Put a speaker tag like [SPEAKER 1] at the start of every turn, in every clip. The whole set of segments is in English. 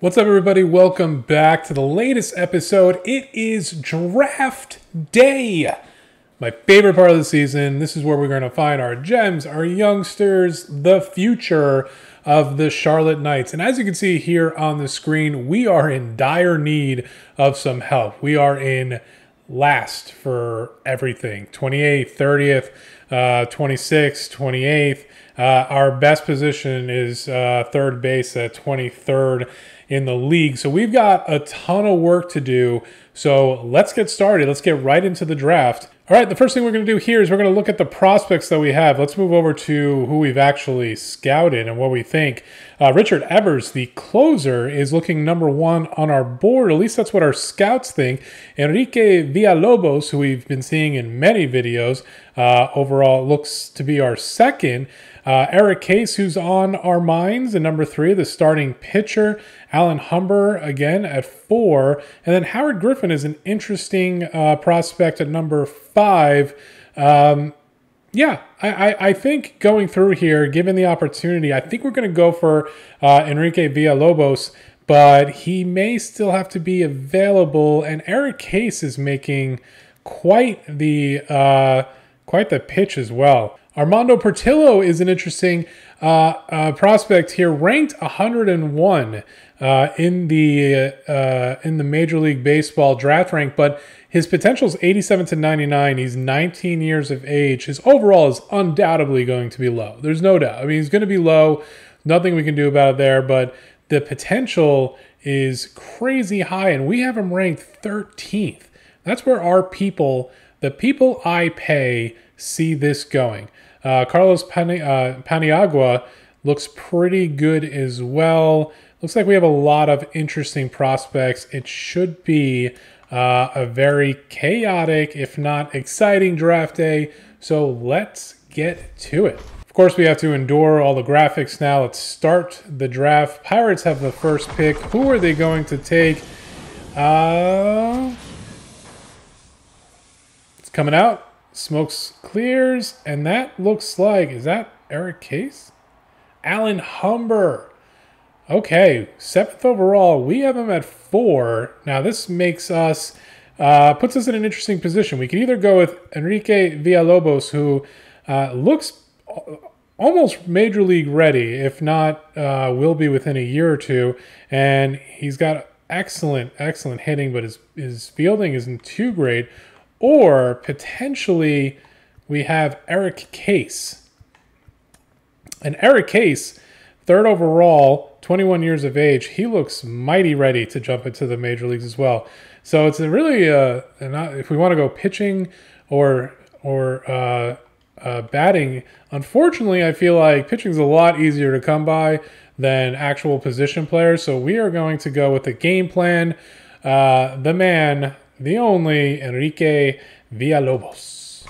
[SPEAKER 1] What's up, everybody? Welcome back to the latest episode. It is draft day, my favorite part of the season. This is where we're going to find our gems, our youngsters, the future of the Charlotte Knights. And as you can see here on the screen, we are in dire need of some help. We are in last for everything. 28th, 30th, 26th, 28th. Our best position is third base at 23rd in the league. So we've got a ton of work to do. So let's get started. Let's get right into the draft. All right, the first thing we're going to do here is we're going to look at the prospects that we have. Let's move over to who we've actually scouted and what we think. Richard Evers, the closer, is looking number one on our board. At least that's what our scouts think. Enrique Villalobos, who we've been seeing in many videos, overall looks to be our second. Eric Case, who's on our minds, at number 3, the starting pitcher. Alan Humber, again, at 4. And then Howard Griffin is an interesting prospect at number 5. Yeah, I think going through here, given the opportunity, I think we're going to go for Enrique Villalobos, but he may still have to be available. And Eric Case is making quite the pitch as well. Armando Portillo is an interesting prospect here, ranked 101 in the Major League Baseball draft rank, but his potential is 87 to 99. He's 19 years of age. His overall is undoubtedly going to be low. There's no doubt. I mean, he's going to be low. Nothing we can do about it there, but the potential is crazy high, and we have him ranked 13th. That's where our people, the people I pay, see this going. Carlos Paniagua looks pretty good as well. Looks like we have a lot of interesting prospects. It should be a very chaotic, if not exciting, draft day. So let's get to it. Of course, we have to endure all the graphics now. Let's start the draft. Pirates have the first pick. Who are they going to take? It's coming out. Smokes clears, and that looks like, is that Eric Case? Alan Humber. Okay, 7th overall. We have him at 4. Now this makes us, puts us in an interesting position. We can either go with Enrique Villalobos, who looks almost major league ready, if not will be within a year or two, and he's got excellent hitting, but his fielding isn't too great. Or potentially we have Eric Case. And Eric Case, 3rd overall, 21 years of age. He looks mighty ready to jump into the major leagues as well. So it's a really, if we want to go pitching or batting, unfortunately, I feel like pitching is a lot easier to come by than actual position players. So we are going to go with the game plan. The man, the only, Enrique Villalobos.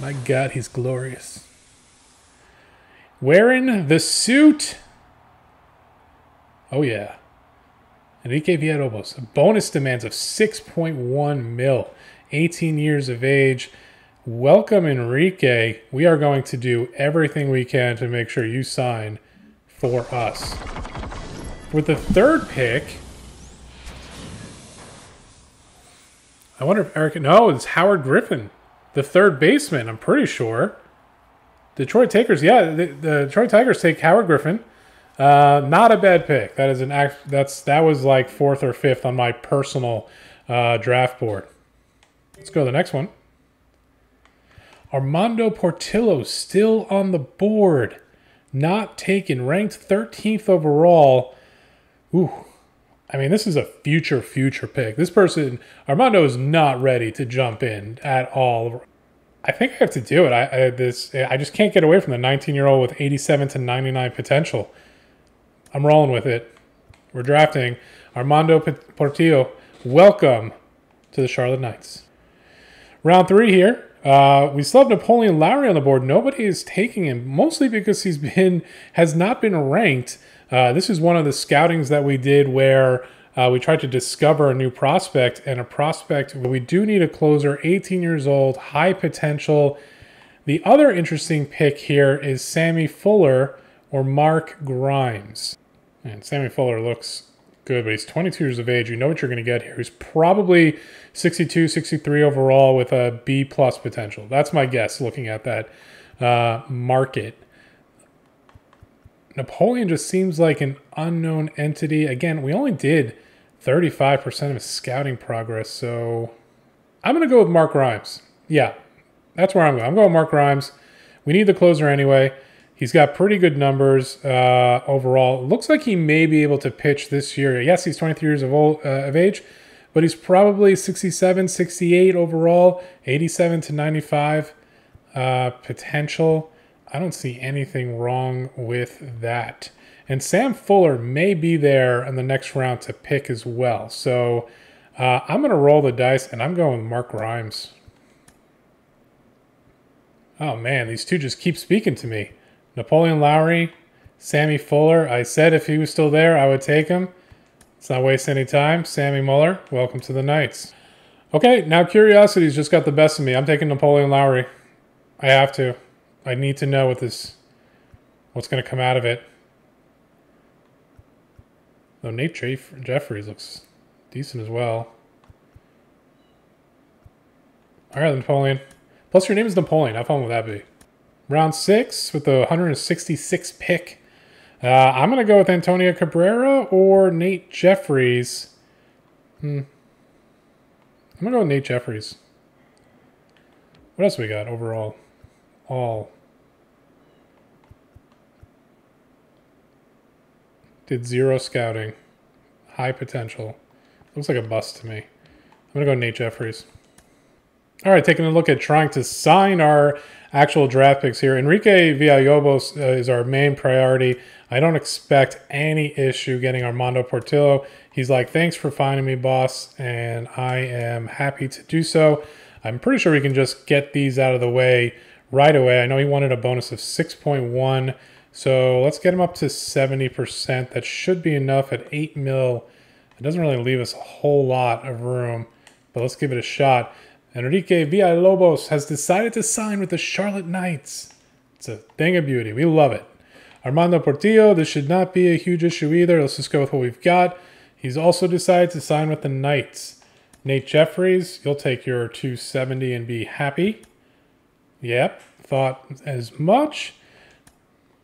[SPEAKER 1] My God, he's glorious. Wearing the suit. Oh, yeah. Enrique Villalobos. Bonus demands of 6.1 mil. 18 years of age. Welcome, Enrique. We are going to do everything we can to make sure you sign for us. With the 3rd pick, I wonder if Eric... No, it's Howard Griffin, the 3rd baseman, I'm pretty sure. Detroit Tigers, yeah, the Detroit Tigers take Howard Griffin. Not a bad pick. That is that was like 4th or 5th on my personal draft board. Let's go to the next one. Armando Portillo still on the board. Not taken, ranked 13th overall. Ooh, I mean, this is a future pick. This person, Armando, is not ready to jump in at all. I think I have to do it. I just can't get away from the 19-year-old with 87 to 99 potential. I'm rolling with it. We're drafting Armando Portillo. Welcome to the Charlotte Knights. Round 3 here. We still have Napoleon Lowry on the board. Nobody is taking him, mostly because has not been ranked. This is one of the scoutings that we did where we tried to discover a new prospect, and a prospect, we do need a closer, 18 years old, high potential. The other interesting pick here is Sammy Fuller, or Mark Grimes? And Sammy Fuller looks good, but he's 22 years of age. You know what you're going to get here. He's probably 62, 63 overall with a B+ potential. That's my guess looking at that market. Napoleon just seems like an unknown entity. Again, we only did 35% of his scouting progress, so I'm going to go with Mark Grimes. Yeah, that's where I'm going. I'm going with Mark Grimes. We need the closer anyway. He's got pretty good numbers overall. Looks like he may be able to pitch this year. Yes, he's 23 years of age, but he's probably 67, 68 overall, 87 to 95 potential. I don't see anything wrong with that. And Sam Fuller may be there in the next round to pick as well. So I'm going to roll the dice, and I'm going with Mark Grimes. Oh, man, these two just keep speaking to me. Napoleon Lowry, Sammy Fuller. I said if he was still there, I would take him. Let's not waste any time. Sammy Muller, welcome to the Knights. Okay, now curiosity's just got the best of me. I'm taking Napoleon Lowry. I have to. I need to know what's going to come out of it. Though Nate Jeffries looks decent as well. All right, Napoleon. Plus, your name is Napoleon. How fun would that be? Round 6 with the 166th pick. I'm going to go with Antonio Cabrera or Nate Jeffries. I'm going to go with Nate Jeffries. What else we got overall? All. Did 0 scouting. High potential. Looks like a bust to me. I'm going to go Nate Jeffries. All right, taking a look at trying to sign our actual draft picks here. Enrique Villalobos is our main priority. I don't expect any issue getting Armando Portillo. He's like, thanks for finding me, boss, and I am happy to do so. I'm pretty sure we can just get these out of the way right away. I know he wanted a bonus of 6.1, so let's get him up to 70%. That should be enough at 8 mil. It doesn't really leave us a whole lot of room, but let's give it a shot. Enrique Villalobos has decided to sign with the Charlotte Knights. It's a thing of beauty. We love it. Armando Portillo, this should not be a huge issue either. Let's just go with what we've got. He's also decided to sign with the Knights. Nate Jeffries, you'll take your 270 and be happy. Yep, thought as much.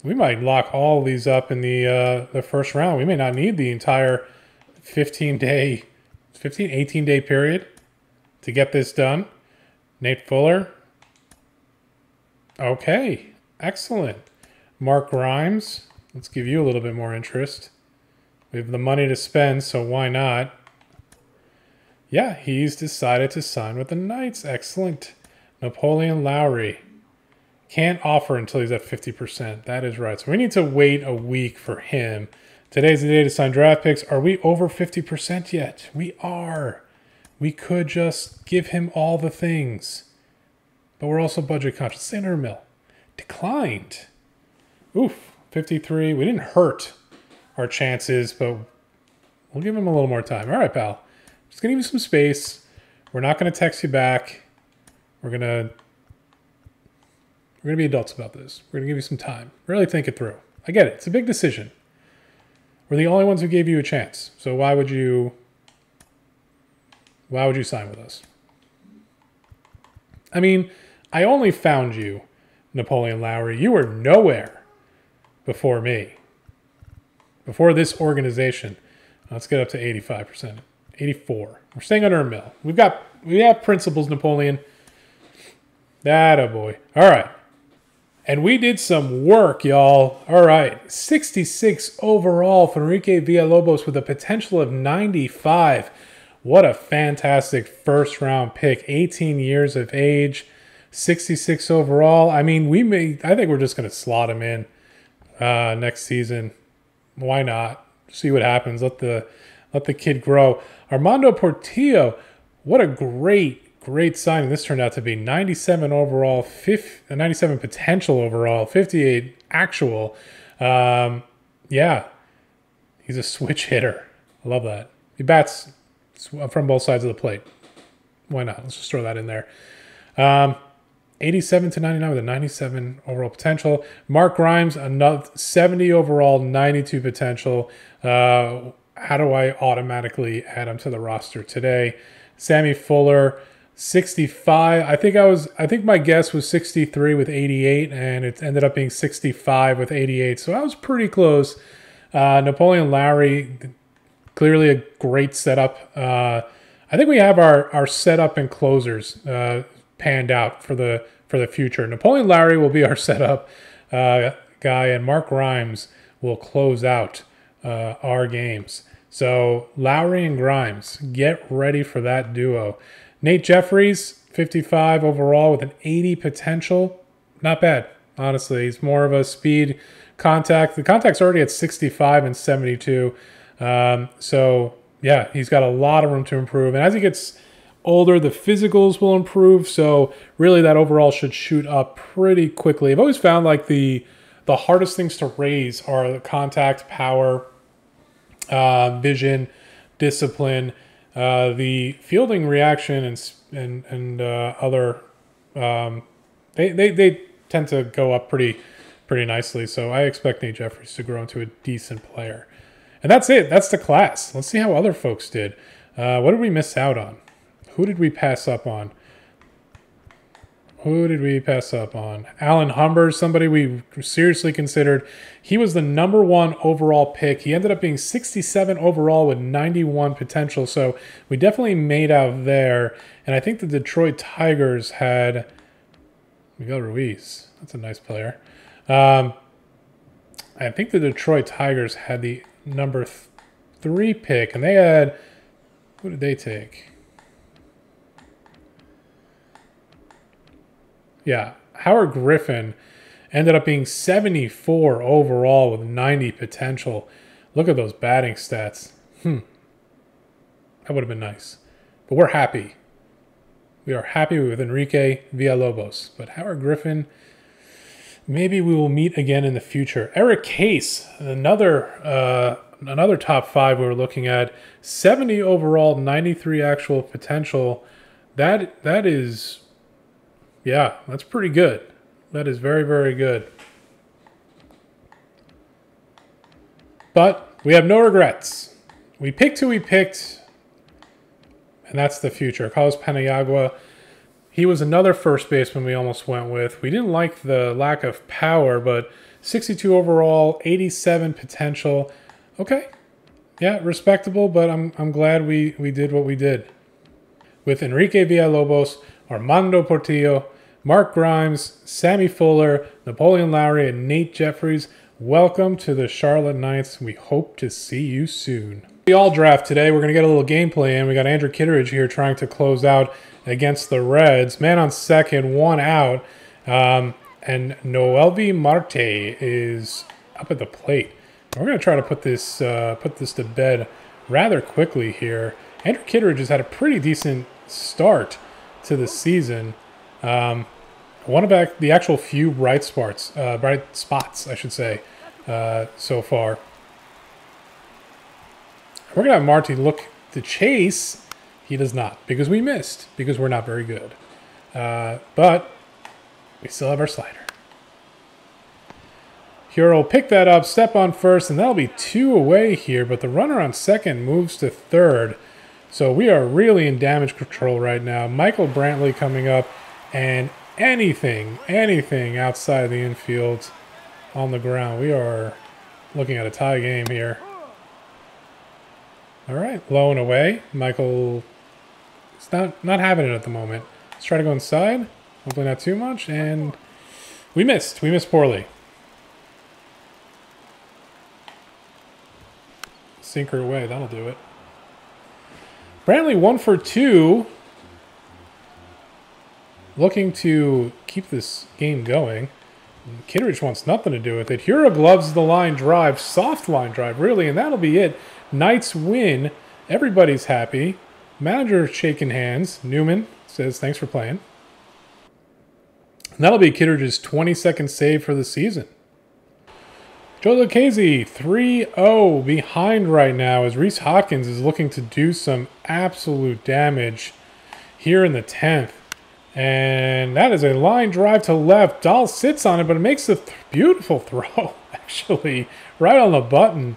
[SPEAKER 1] We might lock all these up in the first round. We may not need the entire 18-day period to get this done. Nate Fuller. Okay, excellent. Mark Grimes. Let's give you a little bit more interest. We have the money to spend, so why not? Yeah, he's decided to sign with the Knights. Excellent. Napoleon Lowry. Can't offer until he's at 50%. That is right. So we need to wait a week for him. Today's the day to sign draft picks. Are we over 50% yet? We are. We could just give him all the things. But we're also budget conscious. Senator Mill. Declined. Oof. 53. We didn't hurt our chances, but we'll give him a little more time. All right, pal. Just going to give you some space. We're not going to text you back. We're going to be adults about this. We're going to give you some time. Really think it through. I get it. It's a big decision. We're the only ones who gave you a chance. So why would you sign with us? I mean, I only found you, Napoleon Lowry. You were nowhere before me. Before this organization. Let's get up to 85%. 84. We're staying under a mil. We have principles, Napoleon. That boy. All right. And we did some work, y'all. All right. 66 overall for Enrique Villalobos with a potential of 95. What a fantastic first round pick. 18 years of age. 66 overall. I mean, I think we're just going to slot him in next season. Why not? See what happens. Let the kid grow. Armando Portillo, what a great signing this turned out to be. 97 overall, 97 potential overall, 58 actual. Yeah, he's a switch hitter. I love that. He bats from both sides of the plate. Why not? Let's just throw that in there. 87 to 99 with a 97 overall potential. Mark Grimes, another 70 overall, 92 potential. How do I automatically add him to the roster today? Sammy Fuller, 65. I think my guess was 63 with 88, and it ended up being 65 with 88. So I was pretty close. Napoleon Larry, clearly a great setup. I think we have our setup and closers panned out for the future. Napoleon Larry will be our setup guy, and Mark Grimes will close out our games. So Lowry and Grimes, get ready for that duo. Nate Jeffries, 55 overall with an 80 potential. Not bad, honestly. He's more of a speed contact. The contact's already at 65 and 72. So, yeah, he's got a lot of room to improve. And as he gets older, the physicals will improve. So, really, that overall should shoot up pretty quickly. I've always found like the hardest things to raise are the contact, power, vision, discipline, the fielding reaction, and other. They tend to go up pretty nicely. So I expect Nate Jeffries to grow into a decent player. And that's it. That's the class. Let's see how other folks did. What did we miss out on? Who did we pass up on? Alan Humber, somebody we seriously considered. He was the #1 overall pick. He ended up being 67 overall with 91 potential. So we definitely made out there. And I think the Detroit Tigers had Miguel Ruiz. That's a nice player. I think the Detroit Tigers had the #3 pick, and they had, who did they take? Yeah, Howard Griffin ended up being 74 overall with 90 potential. Look at those batting stats. That would have been nice. But we're happy. We are happy with Enrique Villalobos. But Howard Griffin, maybe we will meet again in the future. Eric Case, another top 5 we were looking at. 70 overall, 93 actual potential. That is, yeah, that's pretty good. That is very, very good. But we have no regrets. We picked who we picked, and that's the future. Carlos Paniagua, he was another first baseman we almost went with. We didn't like the lack of power, but 62 overall, 87 potential. Okay, yeah, respectable, but I'm glad we did what we did. With Enrique Villalobos, Armando Portillo, Mark Grimes, Sammy Fuller, Napoleon Lowry, and Nate Jeffries, welcome to the Charlotte Knights. We hope to see you soon. The all draft today, we're going to get a little gameplay in. We got Andrew Kitteridge here trying to close out against the Reds. Man on second, 1 out. And Noelvi Marte is up at the plate. We're going to try to put this to bed rather quickly here. Andrew Kitteridge has had a pretty decent start to the season. One of the actual few bright spots, I should say, so far. We're going to have Marty look to chase. He does not, because we missed, because we're not very good. But we still have our slider. Hero will pick that up, step on first, and that'll be 2 away here, but the runner on second moves to third. So we are really in damage control right now. Michael Brantley coming up, and anything outside of the infield on the ground. We are looking at a tie game here. All right, low and away. Michael is not having it at the moment. Let's try to go inside. Hopefully not too much, and we missed. We missed poorly. Sinker away, that'll do it. Brantley 1 for 2. Looking to keep this game going. Kitteridge wants nothing to do with it. Hura gloves the line drive. Soft line drive, really, and that'll be it. Knights win. Everybody's happy. Manager shaking hands. Newman says, thanks for playing. And that'll be Kitteridge's 22nd save for the season. Joe Lucchese, 3-0 behind right now as Rhys Hoskins is looking to do some absolute damage here in the 10th. And that is a line drive to left. Dahl sits on it, but it makes a beautiful throw, actually, right on the button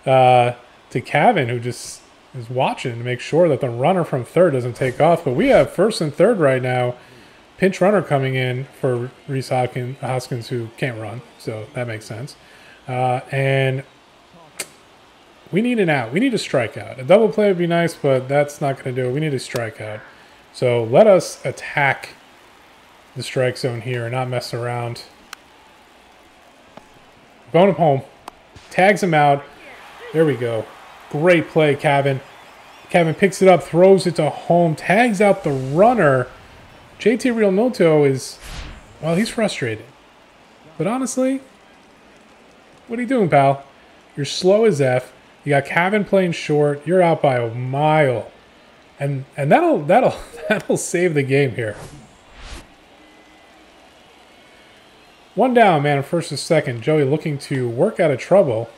[SPEAKER 1] to Cavan, who just is watching to make sure that the runner from third doesn't take off. But we have first and third right now. Pinch runner coming in for Rhys Hoskins, who can't run, so that makes sense. And we need an out. We need a strikeout. A double play would be nice, but that's not going to do it. We need a strikeout. So let us attack the strike zone here and not mess around. Going home. Tags him out. There we go. Great play, Cavan. Cavan picks it up, throws it to home, tags out the runner. JT Realmuto is, well, he's frustrated. But honestly, what are you doing, pal? You're slow as F. You got Cavan playing short. You're out by a mile. And that'll save the game here. One down, man, first and second. Joey looking to work out of trouble.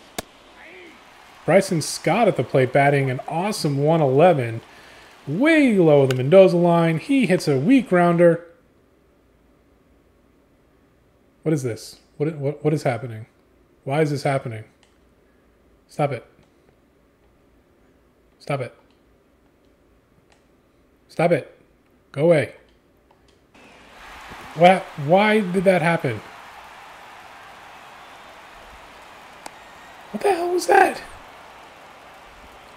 [SPEAKER 1] Bryson Scott at the plate batting an awesome 111. Way low the Mendoza line. He hits a weak grounder. What is this? What is happening? Why is this happening? Stop it. Stop it. Stop it. Go away. Why did that happen? What the hell was that?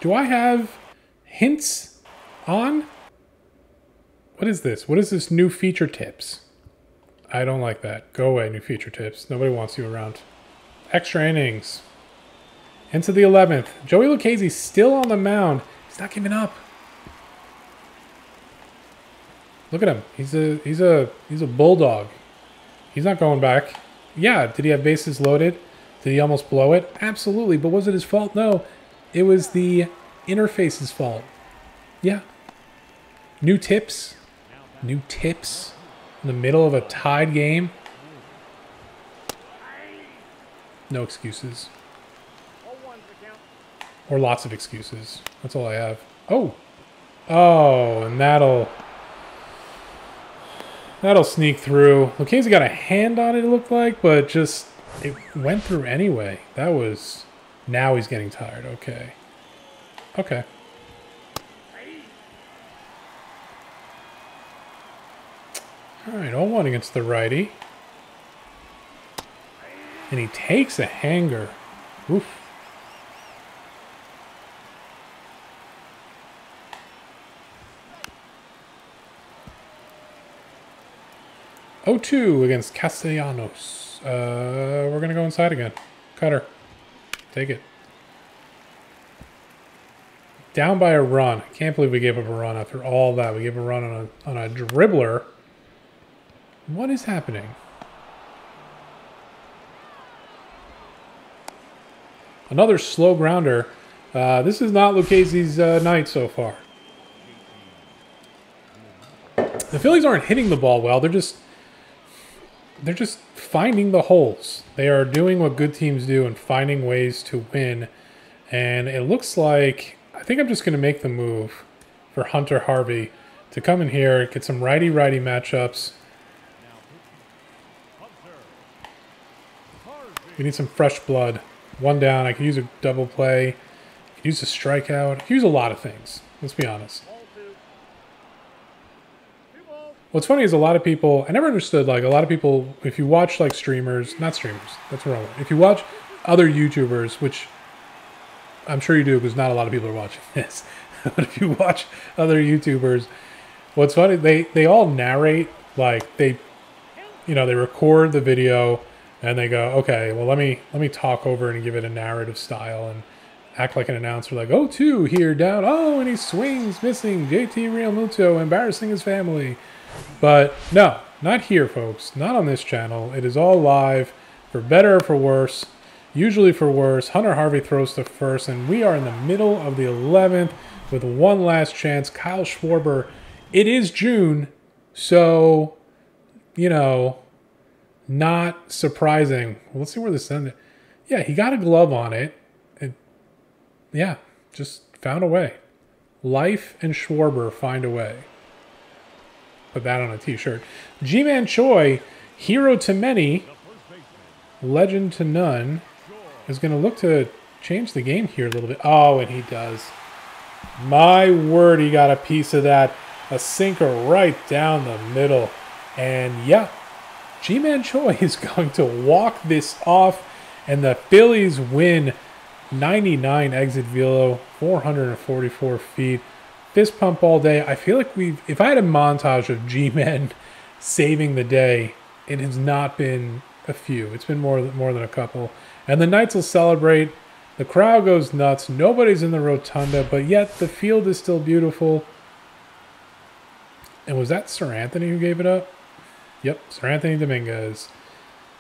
[SPEAKER 1] Do I have hints on? What is this? What is this new feature tips? I don't like that. Go away, new feature tips. Nobody wants you around. Extra innings. Into the 11th. Joey Lucchesi still on the mound. He's not giving up. Look at him. He's a bulldog. He's not going back. Yeah, did he have bases loaded? Did he almost blow it? Absolutely. But was it his fault? No. It was the interface's fault. Yeah. New tips. New tips in the middle of a tied game. No excuses. Or lots of excuses. That's all I have. Oh. Oh, and that'll sneak through. Lucchesi got a hand on it, it looked like, but just it went through anyway. That was... Now he's getting tired. Okay. Okay. All right, 0-1 against the righty. And he takes a hanger. Oof. (0-2) against Castellanos. We're going to go inside again. Cutter. Take it. Down by a run. I can't believe we gave up a run after all that. We gave a run on a dribbler. What is happening? Another slow grounder. This is not Lucchesi's night so far. The Phillies aren't hitting the ball well. They're just finding the holes. They are doing what good teams do and finding ways to win. And it looks like, I think I'm just going to make the move for Hunter Harvey to come in here, get some righty-righty matchups. We need some fresh blood. One down. I could use a double play. I could use a strikeout. I could use a lot of things. Let's be honest. What's funny is a lot of people, I never understood, like, a lot of people, if you watch, like, streamers, not streamers, that's wrong. If you watch other YouTubers, which I'm sure you do because not a lot of people are watching this, but if you watch other YouTubers, what's funny, they all narrate, like, they record the video and they go, okay, well, let me talk over it and give it a narrative style and act like an announcer, like, 0-2 here, down, oh, and he swings, missing, JT Realmuto, embarrassing his family. But no, not here, folks. Not on this channel. It is all live, for better or for worse. Usually for worse. Hunter Harvey throws to first, and we are in the middle of the 11th with one last chance. Kyle Schwarber. It is June, so, not surprising. Let's see where this ended. Yeah, he got a glove on it. Yeah, just found a way. Life and Schwarber find a way. put that on a t-shirt. G-Man Choi, hero to many, legend to none, is going to look to change the game here a little bit. Oh, and he does. My word, he got a piece of that. A sinker right down the middle. And yeah, G-Man Choi is going to walk this off, and the Phillies win 99 exit velo, 444 feet. Fist pump all day. I feel like if I had a montage of G-Men saving the day, it has not been a few. It's been more than a couple. And the Knights will celebrate. The crowd goes nuts. Nobody's in the rotunda, but yet the field is still beautiful. And was that Sir Anthony who gave it up? Yep, Sir Anthony Dominguez.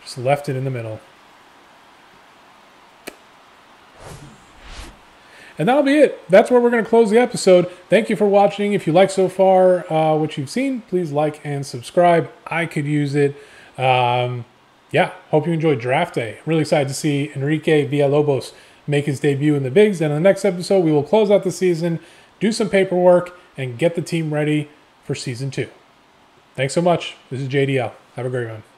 [SPEAKER 1] Just left it in the middle. And that'll be it. That's where we're going to close the episode. Thank you for watching. If you like so far what you've seen, please like and subscribe. I could use it. Yeah, hope you enjoyed Draft Day. I'm really excited to see Enrique Villalobos make his debut in the bigs. And in the next episode, we will close out the season, do some paperwork, and get the team ready for Season 2. Thanks so much. This is JDL. Have a great one.